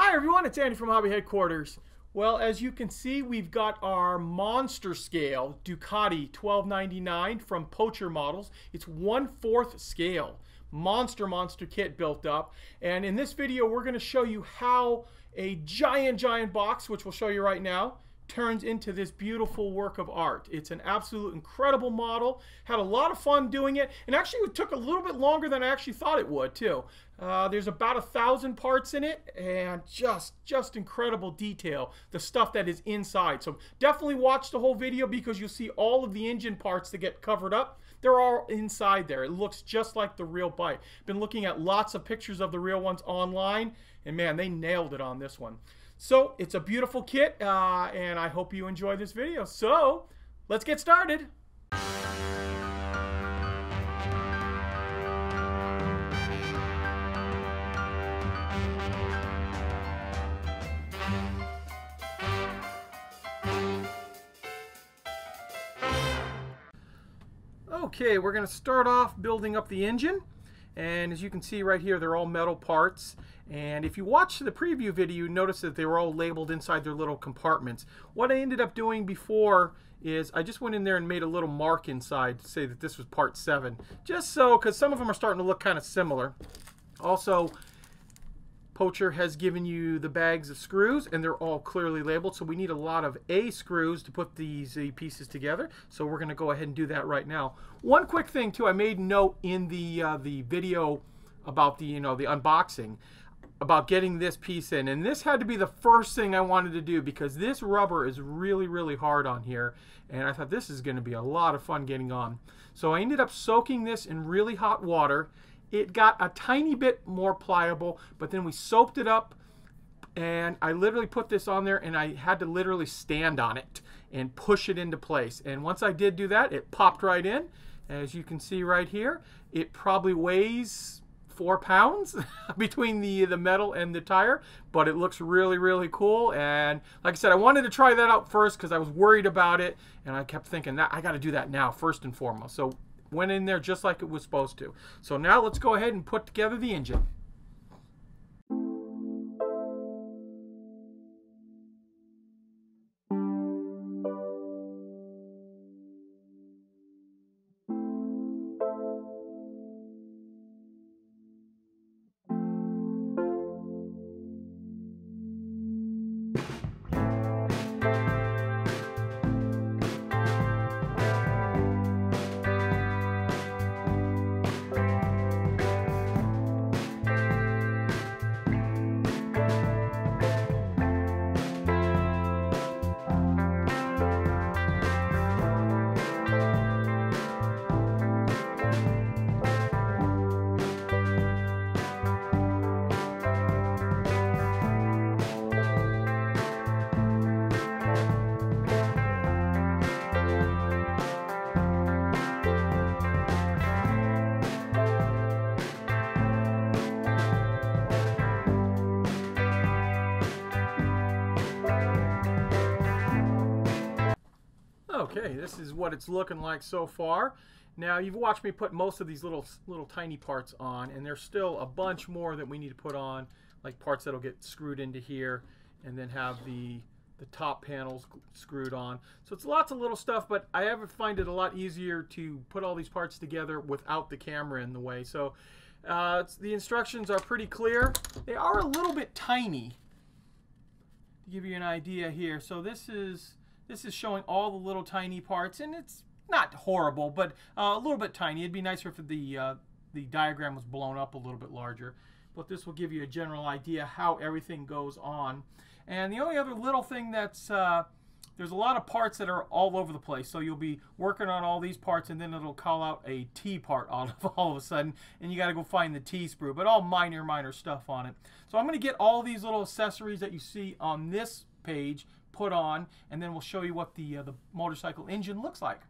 Hi everyone, it's Andy from Hobby Headquarters. Well, as you can see, we've got our monster scale Ducati 1299 from Poacher Models. It's 1/4 scale. Monster kit built up. And in this video, we're going to show you how a giant box, which we'll show you right now, turns into this beautiful work of art. It's an absolute incredible model. Had a lot of fun doing it, and actually it took a little bit longer than I actually thought it would too. There's about 1,000 parts in it, and just incredible detail, the stuff that is inside. So definitely watch the whole video because you'll see all of the engine parts that get covered up. They're all inside there. It looks just like the real bike. Been looking at lots of pictures of the real ones online, and man, they nailed it on this one. So it's a beautiful kit, and I hope you enjoy this video. So let's get started. Okay, we're going to start off building up the engine. And as you can see right here, they're all metal parts. And if you watch the preview video, you notice that they were all labeled inside their little compartments. What I ended up doing before is I just went in there and made a little mark inside to say that this was part 7. Just so, because some of them are starting to look kind of similar. Also, Poacher has given you the bags of screws, and they're all clearly labeled, so we need a lot of A screws to put these pieces together. So we're going to go ahead and do that right now. One quick thing too, I made note in the video about the unboxing about getting this piece in, and this had to be the first thing I wanted to do because this rubber is really hard on here, and I thought this is going to be a lot of fun getting on. So I ended up soaking this in really hot water. It got a tiny bit more pliable, but then we soaped it up, and I literally put this on there, and I had to literally stand on it and push it into place. And once I did do that, it popped right in. As you can see right here, it probably weighs 4 pounds between the metal and the tire, but it looks really cool. And like I said, I wanted to try that out first because I was worried about it, and I kept thinking that I got to do that now first and foremost. So went in there just like it was supposed to. So now let's go ahead and put together the engine. Okay, this is what it's looking like so far. Now, you've watched me put most of these little tiny parts on, and there's still a bunch more that we need to put on, like parts that'll get screwed into here, and then have the top panels screwed on. So it's lots of little stuff, but I find it a lot easier to put all these parts together without the camera in the way. So the instructions are pretty clear. They are a little bit tiny, to give you an idea here. So this is showing all the little tiny parts, and it's not horrible, but a little bit tiny. It'd be nicer if the diagram was blown up a little bit larger. But this will give you a general idea how everything goes on. And the only other little thing that's, there's a lot of parts that are all over the place. So you'll be working on all these parts, and then it'll call out a T part all of a sudden, and you got to go find the T sprue. But all minor stuff on it. So I'm going to get all these little accessories that you see on this page put on, and then we'll show you what the motorcycle engine looks like.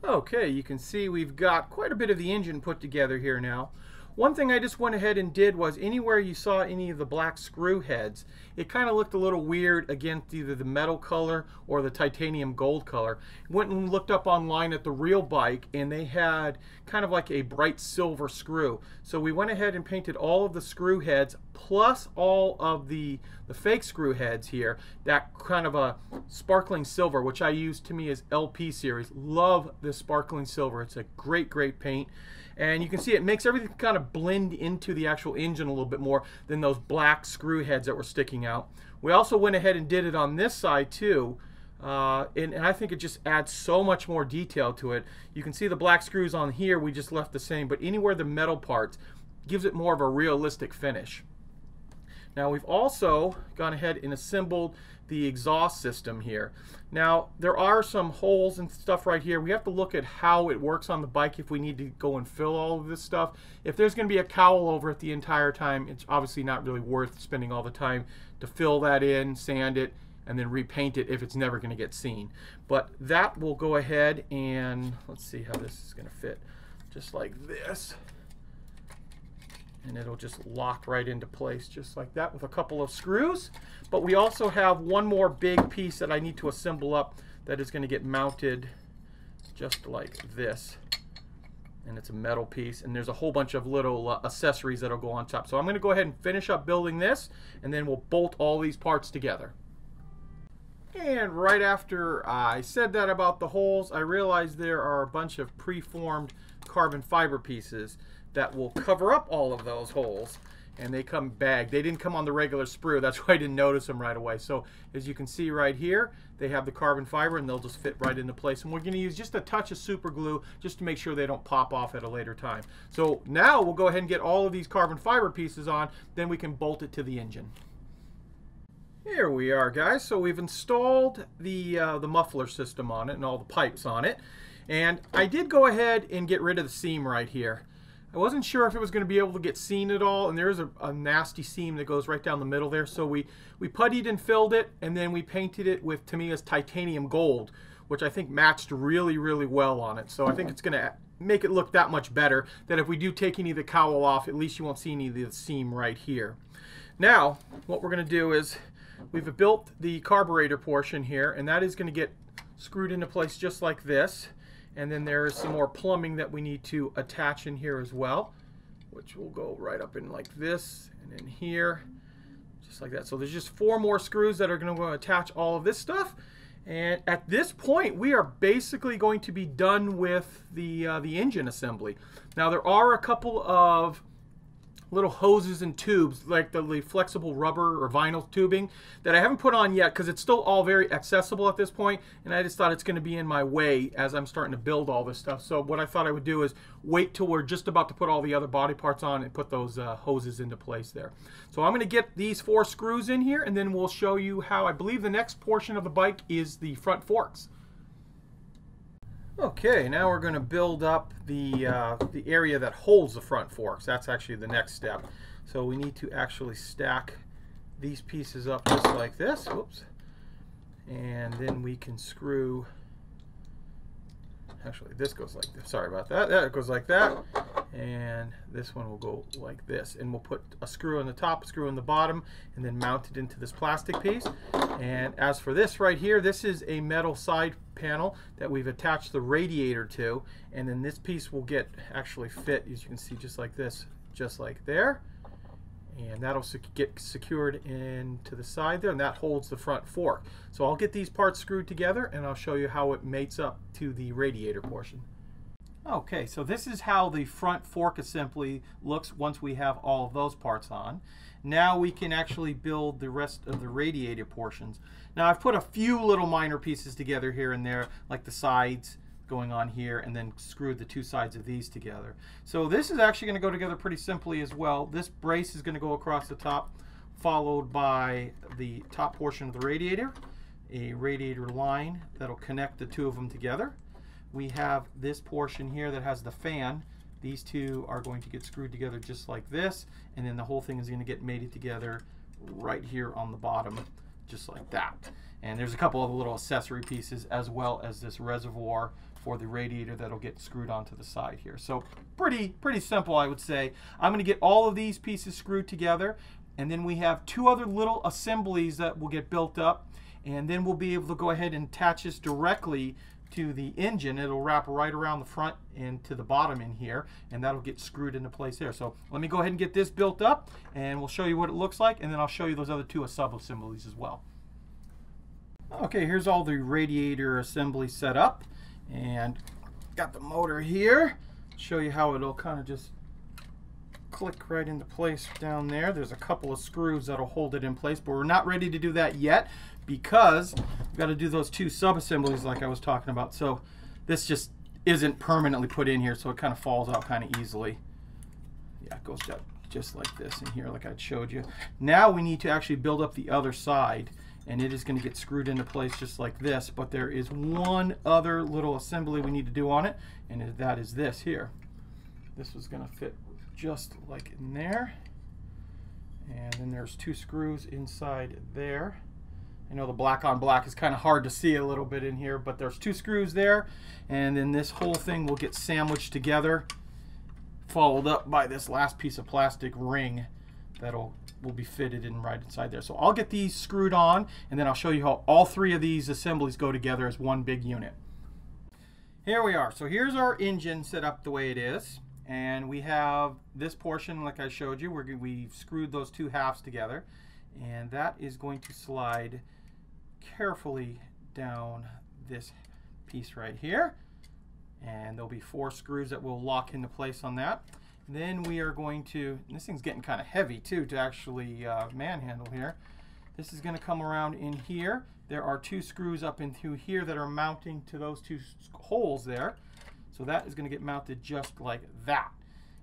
Okay, you can see we've got quite a bit of the engine put together here now. One thing I just went ahead and did was anywhere you saw any of the black screw heads, it kind of looked a little weird against either the metal color or the titanium gold color. Went and looked up online at the real bike, and they had kind of like a bright silver screw. So we went ahead and painted all of the screw heads plus all of the fake screw heads here, that kind of a sparkling silver, which I use to me as LP series. Love this sparkling silver. It's a great, great paint. And you can see it makes everything kind of blend into the actual engine a little bit more than those black screw heads that were sticking out. We also went ahead and did it on this side too. And I think it just adds so much more detail to it. You can see the black screws on here, we just left the same, but anywhere the metal parts gives it more of a realistic finish. Now we've also gone ahead and assembled the exhaust system here. Now there are some holes and stuff right here. We have to look at how it works on the bike if we need to go and fill all of this stuff. If there's going to be a cowl over it the entire time, it's obviously not really worth spending all the time to fill that in, sand it, and then repaint it if it's never going to get seen. But that will go ahead and let's see how this is going to fit. Just like this. And it'll just lock right into place just like that with a couple of screws. But we also have one more big piece that I need to assemble up that is going to get mounted just like this. And it's a metal piece, and there's a whole bunch of little accessories that'll go on top. So I'm going to go ahead and finish up building this, and then we'll bolt all these parts together. And right after I said that about the holes, I realized there are a bunch of preformed carbon fiber pieces that will cover up all of those holes, and they come bagged. They didn't come on the regular sprue, that's why I didn't notice them right away. So as you can see right here, they have the carbon fiber and they'll just fit right into place. And we're going to use just a touch of super glue just to make sure they don't pop off at a later time. So now we'll go ahead and get all of these carbon fiber pieces on, then we can bolt it to the engine. Here we are, guys. So we've installed the muffler system on it and all the pipes on it. And I did go ahead and get rid of the seam right here. I wasn't sure if it was going to be able to get seen at all, and there's a nasty seam that goes right down the middle there. So we puttied and filled it, and then we painted it with Tamiya's titanium gold, which I think matched really, really well on it. So I think it's going to make it look that much better, that if we do take any of the cowl off, at least you won't see any of the seam right here. Now, what we're going to do is we've built the carburetor portion here, and that is going to get screwed into place just like this. And then there is some more plumbing that we need to attach in here as well, which will go right up in like this and in here, just like that. So there's just 4 more screws that are going to attach all of this stuff. And at this point, we are basically going to be done with the engine assembly. Now there are a couple of little hoses and tubes, like the flexible rubber or vinyl tubing, that I haven't put on yet because it's still all very accessible at this point, and I just thought it's going to be in my way as I'm starting to build all this stuff. So what I thought I would do is wait till we're just about to put all the other body parts on and put those hoses into place there. So I'm going to get these 4 screws in here, and then we'll show you how I believe the next portion of the bike is the front forks. Okay, now we're going to build up the area that holds the front forks. That's actually the next step. So we need to actually stack these pieces up just like this. Whoops. And then we can screw, actually this goes like this. Sorry about that. That goes like that. And this one will go like this. And we'll put a screw on the top, a screw on the bottom, and then mount it into this plastic piece. And as for this right here, this is a metal side panel that we've attached the radiator to, and then this piece will get actually fit, as you can see, just like this, just like there, and that'll get secured into the side there, and that holds the front fork. So I'll get these parts screwed together and I'll show you how it mates up to the radiator portion. Okay, so this is how the front fork assembly looks once we have all of those parts on. Now we can actually build the rest of the radiator portions. Now I've put a few little minor pieces together here and there, like the sides going on here, and then screwed the 2 sides of these together. So this is actually going to go together pretty simply as well. This brace is going to go across the top, followed by the top portion of the radiator, a radiator line that'll connect the 2 of them together. We have this portion here that has the fan. These 2 are going to get screwed together just like this, and then the whole thing is going to get mated together right here on the bottom, just like that. And there's a couple of little accessory pieces as well as this reservoir for the radiator that'll get screwed onto the side here. So pretty simple, I would say. I'm going to get all of these pieces screwed together, and then we have two other little assemblies that will get built up, and then we'll be able to go ahead and attach this directly to the engine. It'll wrap right around the front and to the bottom in here, and that'll get screwed into place there. So let me go ahead and get this built up, and we'll show you what it looks like, and then I'll show you those other two sub-assemblies as well. Okay, here's all the radiator assembly set up, and got the motor here. Show you how it'll kind of just click right into place down there. There's a couple of screws that'll hold it in place, but we're not ready to do that yet because we've got to do those two sub-assemblies like I was talking about. So this just isn't permanently put in here, so it kind of falls out kind of easily. Yeah, it goes down just like this in here like I showed you. Now we need to actually build up the other side, and it is going to get screwed into place just like this, but there is one other little assembly we need to do on it, and that is this here. This was going to fit just like in there, and then there's two screws inside there. I know the black on black is kind of hard to see a little bit in here, but there's two screws there, and then this whole thing will get sandwiched together, followed up by this last piece of plastic ring that'll will be fitted in right inside there. So I'll get these screwed on, and then I'll show you how all three of these assemblies go together as one big unit. Here we are. So here's our engine set up the way it is, and we have this portion like I showed you. We've screwed those two halves together, and that is going to slide carefully down this piece right here, and there'll be 4 screws that will lock into place on that. Then we are going to, and this thing's getting kind of heavy too to actually manhandle here. This is going to come around in here. There are 2 screws up in through here that are mounting to those 2 holes there. So that is going to get mounted just like that.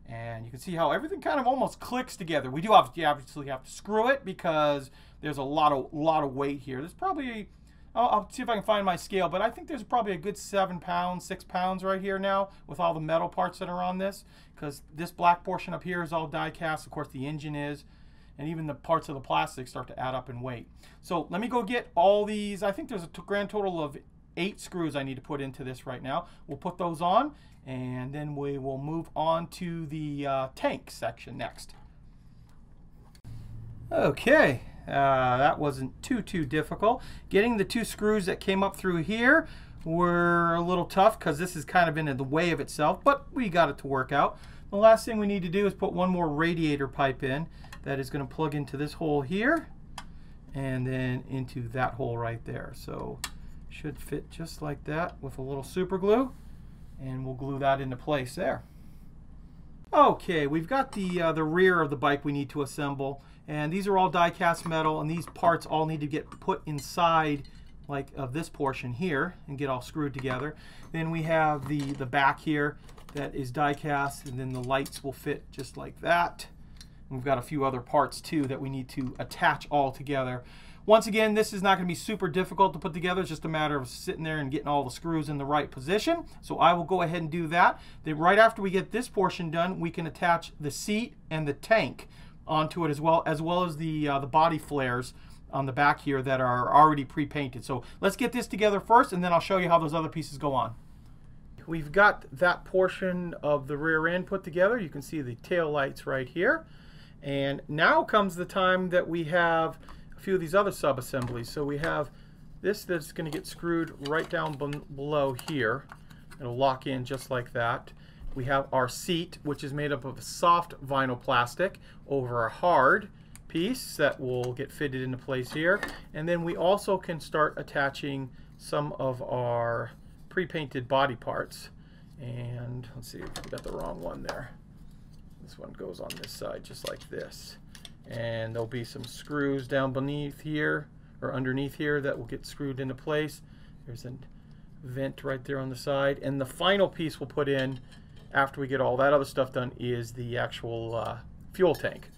And you can see how everything kind of almost clicks together. We do obviously have to screw it because there's a lot of weight here. There's probably, I'll see if I can find my scale, but I think there's probably a good 7 pounds, 6 pounds right here now with all the metal parts that are on this, because this black portion up here is all die cast. Of course the engine is, and even the parts of the plastic start to add up in weight. So let me go get all these. I think there's a grand total of 8 screws I need to put into this right now. We'll put those on, and then we will move on to the tank section next. Okay. That wasn't too difficult. Getting the 2 screws that came up through here were a little tough because this is kind of in the way of itself, but we got it to work out. The last thing we need to do is put one more radiator pipe in that is going to plug into this hole here and then into that hole right there. So should fit just like that with a little super glue, and we'll glue that into place there. Okay, we've got the rear of the bike we need to assemble, and these are all die cast metal, and these parts all need to get put inside like of this portion here and get all screwed together. Then we have the back here that is die cast, and then the lights will fit just like that. And we've got a few other parts too that we need to attach all together. Once again, this is not going to be super difficult to put together. It's just a matter of sitting there and getting all the screws in the right position. So I will go ahead and do that. Then right after we get this portion done, we can attach the seat and the tank onto it as well as the body flares on the back here that are already pre-painted. So let's get this together first, and then I'll show you how those other pieces go on. We've got that portion of the rear end put together. You can see the tail lights right here. And now comes the time that we have a few of these other sub-assemblies. So we have this that's going to get screwed right down below here. It'll lock in just like that. We have our seat, which is made up of soft vinyl plastic over a hard piece that will get fitted into place here. And then we also can start attaching some of our pre-painted body parts. And let's see, we got the wrong one there. This one goes on this side just like this. And there'll be some screws down beneath here or underneath here that will get screwed into place. There's a vent right there on the side. And the final piece we'll put in after we get all that other stuff done is the actual fuel tank,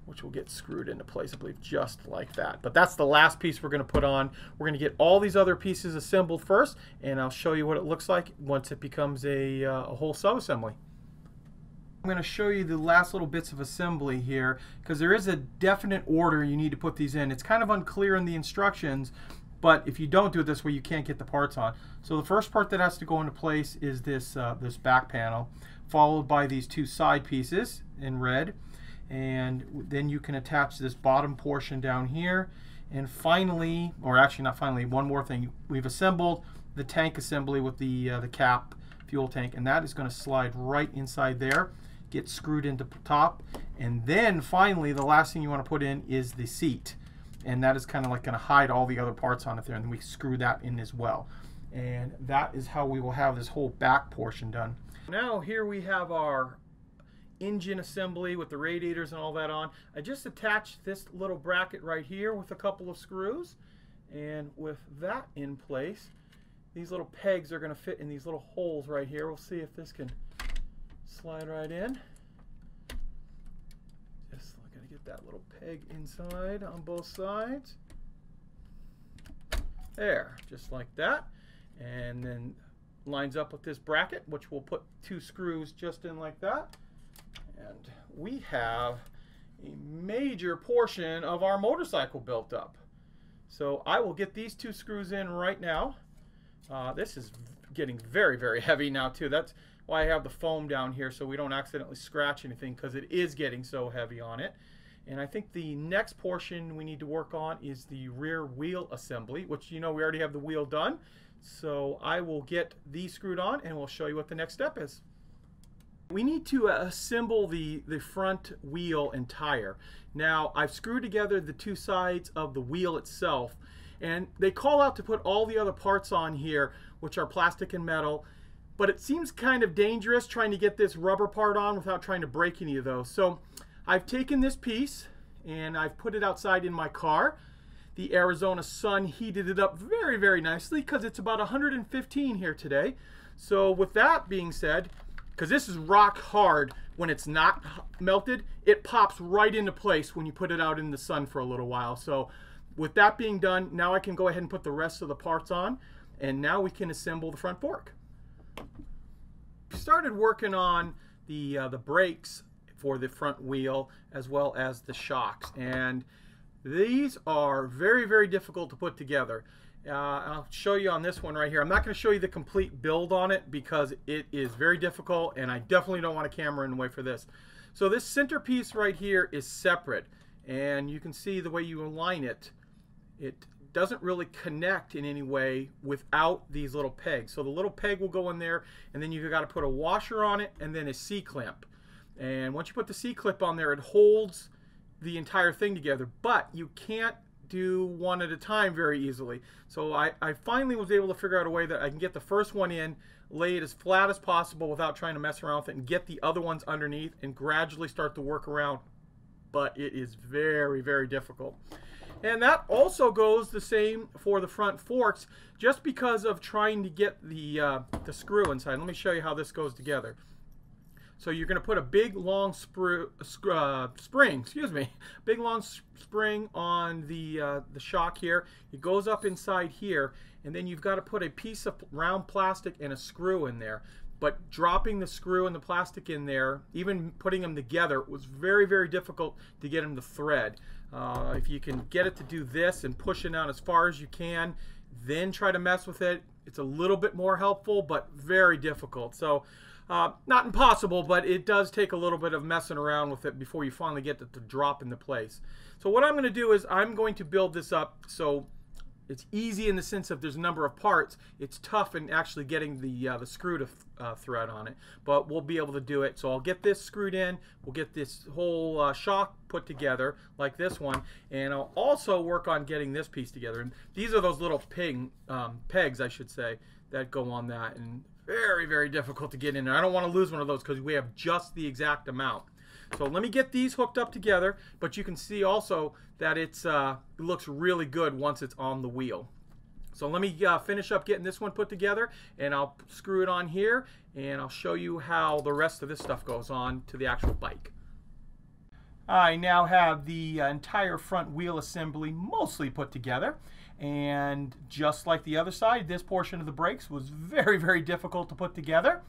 which will get screwed into place, I believe, just like that. But that's the last piece we're going to put on. We're going to get all these other pieces assembled first, and I'll show you what it looks like once it becomes a whole sub-assembly. I'm going to show you the last little bits of assembly here because there is a definite order you need to put these in. It's kind of unclear in the instructions, But if you don't do it this way, you can't get the parts on. So the first part that has to go into place is this, this back panel, followed by these two side pieces in red. And then you can attach this bottom portion down here. And finally, or actually not finally, one more thing. We've assembled the tank assembly with the cap fuel tank, and that is going to slide right inside there, get screwed into the top. And then finally, the last thing you want to put in is the seat. And that is kind of like going to hide all the other parts on it there, and then we screw that in as well. And that is how we will have this whole back portion done. Now here we have our engine assembly with the radiators and all that on. I just attached this little bracket right here with a couple of screws, and with that in place, these little pegs are going to fit in these little holes right here. We'll see if this can slide right in. Just got to get that little peg inside on both sides. There, just like that. And then lines up with this bracket, which we'll put two screws just in like that. And we have a major portion of our motorcycle built up. So I will get these two screws in right now. This is getting very, very heavy now too. That's why I have the foam down here so we don't accidentally scratch anything, because it is getting so heavy on it. And I think the next portion we need to work on is the rear wheel assembly, which, you know, we already have the wheel done. So I will get these screwed on and we'll show you what the next step is. We need to assemble the front wheel and tire. Now, I've screwed together the two sides of the wheel itself, and they call out to put all the other parts on here, which are plastic and metal, but it seems kind of dangerous trying to get this rubber part on without trying to break any of those. So I've taken this piece and I've put it outside in my car. The Arizona sun heated it up very, very nicely because it's about 115 here today. So with that being said, because this is rock hard when it's not melted, it pops right into place when you put it out in the sun for a little while. So with that being done, now I can go ahead and put the rest of the parts on, and now we can assemble the front fork. We started working on the brakes for the front wheel as well as the shocks, and these are very, very difficult to put together. I'll show you on this one right here. I'm not going to show you the complete build on it because it is very difficult, and I definitely don't want a camera in the way for this. So this centerpiece right here is separate, and you can see the way you align it, it doesn't really connect in any way without these little pegs. So the little peg will go in there, and then you've got to put a washer on it and then a C-clamp. And once you put the C-clip on there, it holds the entire thing together, but you can't do one at a time very easily. So I finally was able to figure out a way that I can get the first one in, lay it as flat as possible without trying to mess around with it, and get the other ones underneath and gradually start to work around. But it is very, very difficult. And that also goes the same for the front forks, just because of trying to get the screw inside. Let me show you how this goes together. So you're going to put a big long spring on the shock here. It goes up inside here, and then you've got to put a piece of round plastic and a screw in there. But dropping the screw and the plastic in there, even putting them together, was very, very difficult to get them to thread. If you can get it to do this and push it down as far as you can, then try to mess with it, it's a little bit more helpful, but very difficult. So not impossible, but it does take a little bit of messing around with it before you finally get it to drop into place. So what I'm going to do is I'm going to build this up so it's easy in the sense of there's a number of parts. It's tough in actually getting the screw to thread on it, but we'll be able to do it. So I'll get this screwed in. We'll get this whole shock put together like this one, and I'll also work on getting this piece together. And these are those little pegs, I should say, that go on that, and very, very difficult to get in there. I don't want to lose one of those because we have just the exact amount. So let me get these hooked up together, but you can see also that it looks really good once it's on the wheel. So let me finish up getting this one put together, and I'll screw it on here, and I'll show you how the rest of this stuff goes on to the actual bike. I now have the entire front wheel assembly mostly put together, and just like the other side, this portion of the brakes was very, very difficult to put together,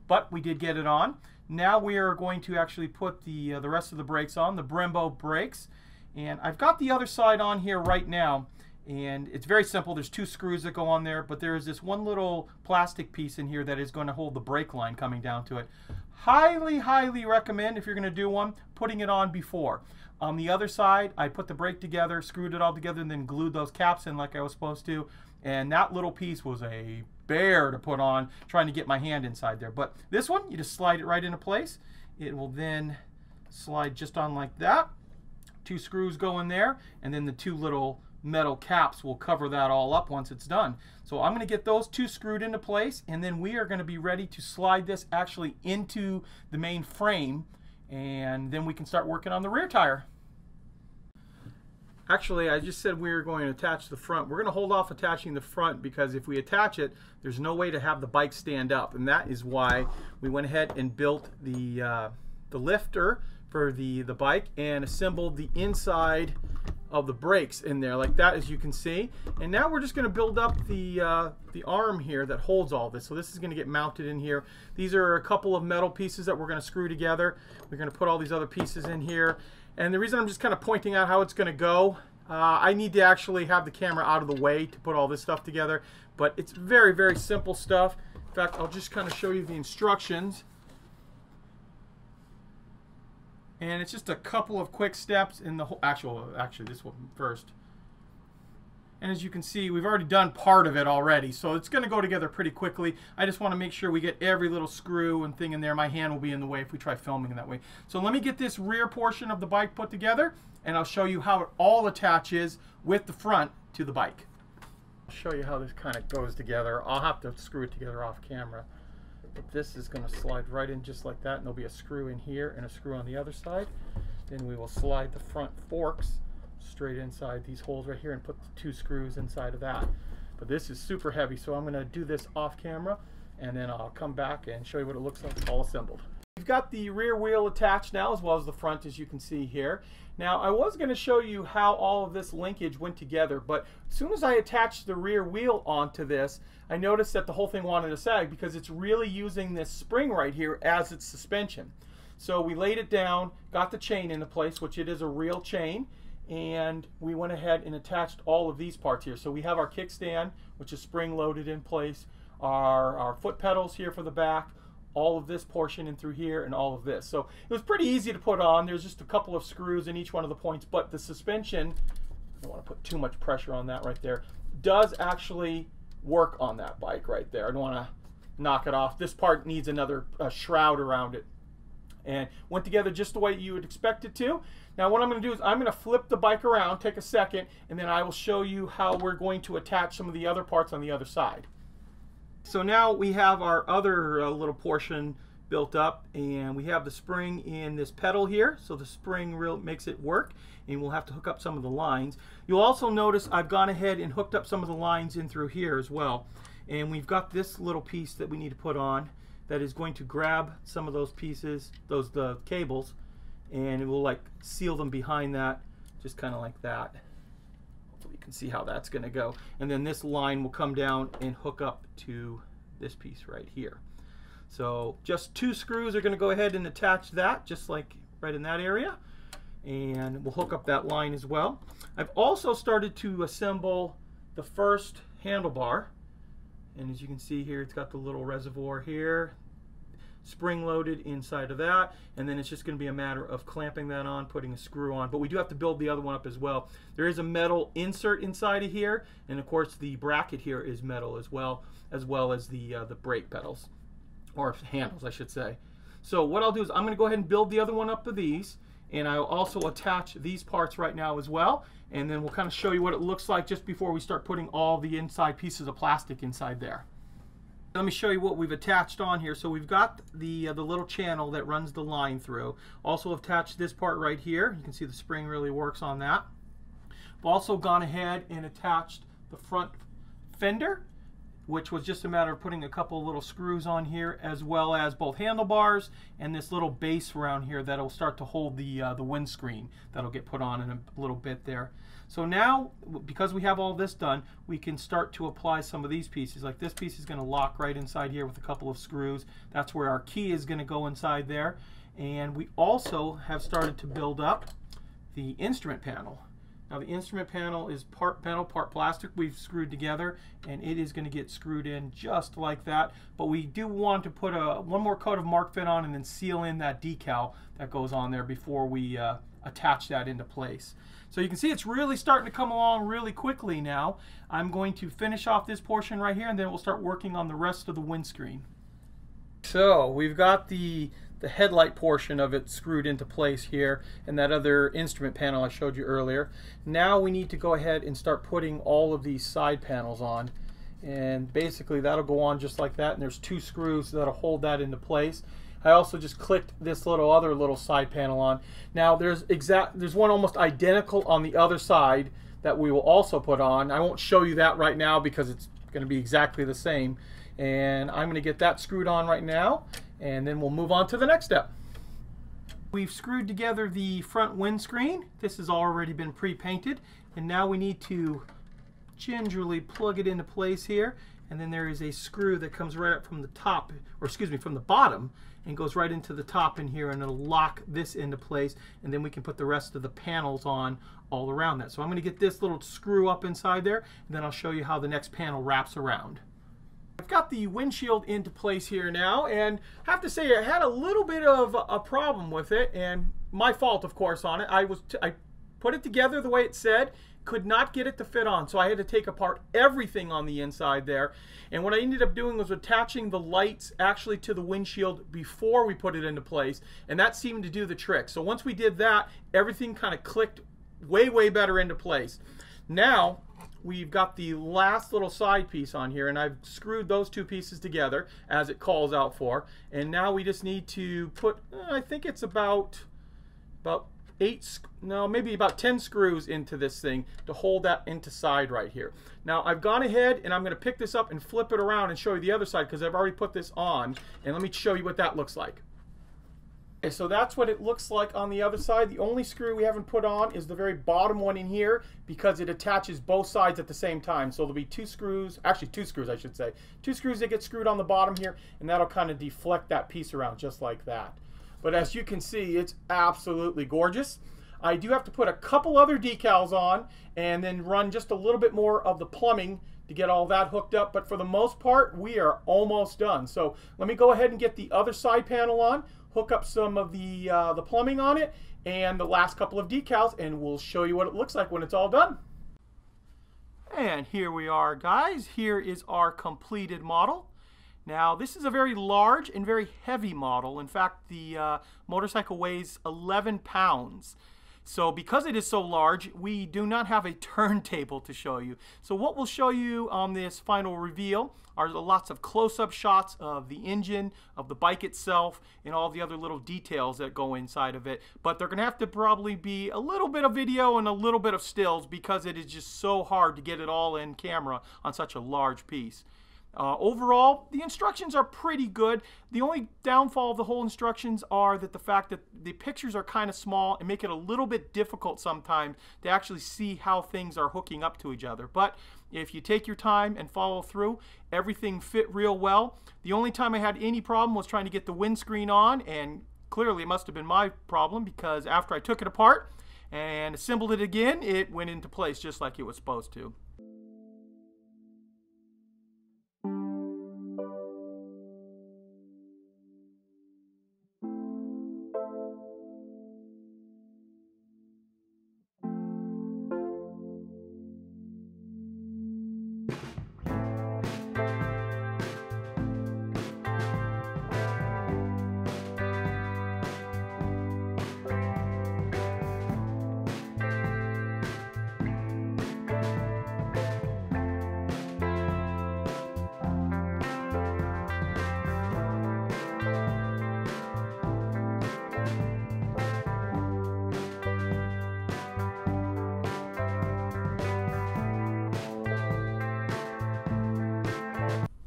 but we did get it on. Now we are going to actually put the rest of the brakes on, the Brembo brakes, and I've got the other side on here right now, And it's very simple. There's 2 screws that go on there, but there is this one little plastic piece in here that is going to hold the brake line coming down to it. Highly, highly recommend, if you're going to do one, putting it on before. On the other side, I put the brake together, screwed it all together, and then glued those caps in like I was supposed to. And that little piece was a bear to put on, trying to get my hand inside there. But this one, you just slide it right into place. It will then slide just on like that. 2 screws go in there, and then the 2 little metal caps will cover that all up once it's done. So I'm going to get those 2 screwed into place, and then we are going to be ready to slide this actually into the main frame, and then we can start working on the rear tire. Actually, I just said we were going to attach the front. We're going to hold off attaching the front because if we attach it, there's no way to have the bike stand up, and that is why we went ahead and built the lifter for the bike and assembled the inside of the brakes in there like that, as you can see. And now we're just going to build up the arm here that holds all this. So this is going to get mounted in here. These are a couple of metal pieces that we're going to screw together. We're going to put all these other pieces in here. And the reason I'm just kind of pointing out how it's going to go, I need to actually have the camera out of the way to put all this stuff together. But it's very, very simple stuff. In fact, I'll just kind of show you the instructions. And it's just a couple of quick steps in the whole, actually this one first. And as you can see, we've already done part of it already, so it's going to go together pretty quickly. I just want to make sure we get every little screw and thing in there. My hand will be in the way if we try filming that way. So let me get this rear portion of the bike put together, and I'll show you how it all attaches with the front to the bike. I'll show you how this kind of goes together. I'll have to screw it together off camera. But this is going to slide right in just like that, and there'll be a screw in here and a screw on the other side. Then we will slide the front forks straight inside these holes right here and put the 2 screws inside of that. But this is super heavy, so I'm going to do this off camera, and then I'll come back and show you what it looks like all assembled. We've got the rear wheel attached now, as well as the front, as you can see here. Now, I was going to show you how all of this linkage went together, but as soon as I attached the rear wheel onto this, I noticed that the whole thing wanted to sag because it's really using this spring right here as its suspension. So we laid it down, got the chain into place, which it is a real chain, and we went ahead and attached all of these parts here. So we have our kickstand, which is spring loaded in place, our foot pedals here for the back, all of this portion in through here, and all of this. So it was pretty easy to put on. There's just a couple of screws in each one of the points, but the suspension, I don't want to put too much pressure on that right there, does actually work on that bike right there. I don't want to knock it off. This part needs another shroud around it. And went together just the way you would expect it to. Now what I'm going to do is I'm going to flip the bike around, take a second, and then I will show you how we're going to attach some of the other parts on the other side. So now we have our other little portion built up, and we have the spring in this pedal here, so the spring makes it work, and we'll have to hook up some of the lines. You'll also notice I've gone ahead and hooked up some of the lines in through here as well, and we've got this little piece that we need to put on that is going to grab some of those pieces, the cables, and it will like seal them behind that, just kind of like that. Hopefully you can see how that's going to go. And then this line will come down and hook up to this piece right here. So just 2 screws are going to go ahead and attach that, just like right in that area. And we'll hook up that line as well. I've also started to assemble the first handlebar. And as you can see here, it's got the little reservoir here, spring loaded inside of that, and then it's just going to be a matter of clamping that on, putting a screw on. But we do have to build the other one up as well. There is a metal insert inside of here, and of course the bracket here is metal as well as the brake pedals, or handles I should say. So what I'll do is I'm going to go ahead and build the other one up of these, and I'll also attach these parts right now as well, and then we'll kind of show you what it looks like just before we start putting all the inside pieces of plastic inside there. Let me show you what we've attached on here. So we've got the little channel that runs the line through. Also attached this part right here. You can see the spring really works on that. We've also gone ahead and attached the front fender, which was just a matter of putting a couple of little screws on here, as well as both handlebars and this little base around here that'll start to hold the windscreen that'll get put on in a little bit there. So now, because we have all this done, we can start to apply some of these pieces. Like this piece is going to lock right inside here with a couple of screws. That's where our key is going to go inside there. And we also have started to build up the instrument panel. Now the instrument panel is part metal, part plastic we've screwed together, and it is going to get screwed in just like that. But we do want to put one more coat of Mark Fit on and then seal in that decal that goes on there before we attach that into place. So you can see it's really starting to come along really quickly now. I'm going to finish off this portion right here, and then we'll start working on the rest of the windscreen. So we've got the headlight portion of it screwed into place here, and that other instrument panel I showed you earlier. Now we need to go ahead and start putting all of these side panels on, and basically that'll go on just like that, and there's 2 screws that'll hold that into place. I also just clicked this other little side panel on. Now there's one almost identical on the other side that we will also put on. I won't show you that right now because it's going to be exactly the same. And I'm going to get that screwed on right now, and then we'll move on to the next step. We've screwed together the front windscreen. This has already been pre-painted, and now we need to gingerly plug it into place here. And then there is a screw that comes right up from the top, or excuse me, from the bottom, and goes right into the top in here, and it'll lock this into place, and then we can put the rest of the panels on all around that. So I'm going to get this little screw up inside there, and then I'll show you how the next panel wraps around. I've got the windshield into place here now, and I have to say I had a little bit of a problem with it, and my fault of course on it. I put it together the way it said, could not get it to fit on, so I had to take apart everything on the inside there. And what I ended up doing was attaching the lights actually to the windshield before we put it into place, and that seemed to do the trick. So once we did that, everything kind of clicked way better into place. Now we've got the last little side piece on here, and I've screwed those 2 pieces together as it calls out for, and now we just need to put I think it's about 10 screws into this thing to hold that into side right here. Now I've gone ahead and I'm going to pick this up and flip it around and show you the other side because I've already put this on, and let me show you what that looks like. Okay, so that's what it looks like on the other side. The only screw we haven't put on is the very bottom one in here because it attaches both sides at the same time. So there'll be 2 screws, actually 2 screws I should say. 2 screws that get screwed on the bottom here, and that'll kind of deflect that piece around just like that. But as you can see, it's absolutely gorgeous. I do have to put a couple other decals on and then run just a little bit more of the plumbing to get all that hooked up. But for the most part, we are almost done. So let me go ahead and get the other side panel on, hook up some of the plumbing on it, and the last couple of decals, and we'll show you what it looks like when it's all done. And here we are, guys. Here is our completed model. Now this is a very large and very heavy model. In fact, the motorcycle weighs 11 pounds. So because it is so large, we do not have a turntable to show you. So what we'll show you on this final reveal are lots of close-up shots of the engine, of the bike itself, and all the other little details that go inside of it. But they're going to have to probably be a little bit of video and a little bit of stills because it is just so hard to get it all in camera on such a large piece. Overall, the instructions are pretty good. The only downfall of the whole instructions are that the fact that the pictures are kind of small and make it a little bit difficult sometimes to actually see how things are hooking up to each other. But if you take your time and follow through, everything fit real well. The only time I had any problem was trying to get the windscreen on, and clearly it must have been my problem because after I took it apart and assembled it again, it went into place just like it was supposed to.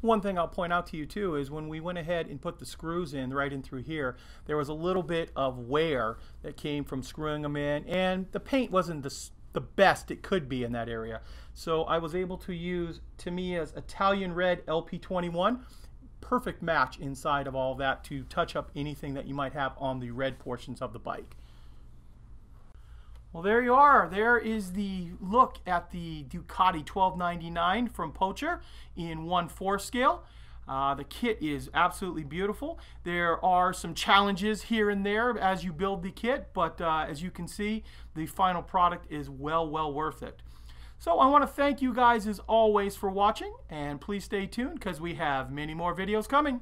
One thing I'll point out to you too is when we went ahead and put the screws in right in through here, there was a little bit of wear that came from screwing them in, and the paint wasn't the best it could be in that area. So I was able to use Tamiya's Italian Red LP21. Perfect match inside of all that to touch up anything that you might have on the red portions of the bike. Well, there you are. There is the look at the Ducati 1299 from Poacher in 1/4 scale. The kit is absolutely beautiful. There are some challenges here and there as you build the kit, but as you can see, the final product is well worth it. So I want to thank you guys as always for watching, and please stay tuned because we have many more videos coming.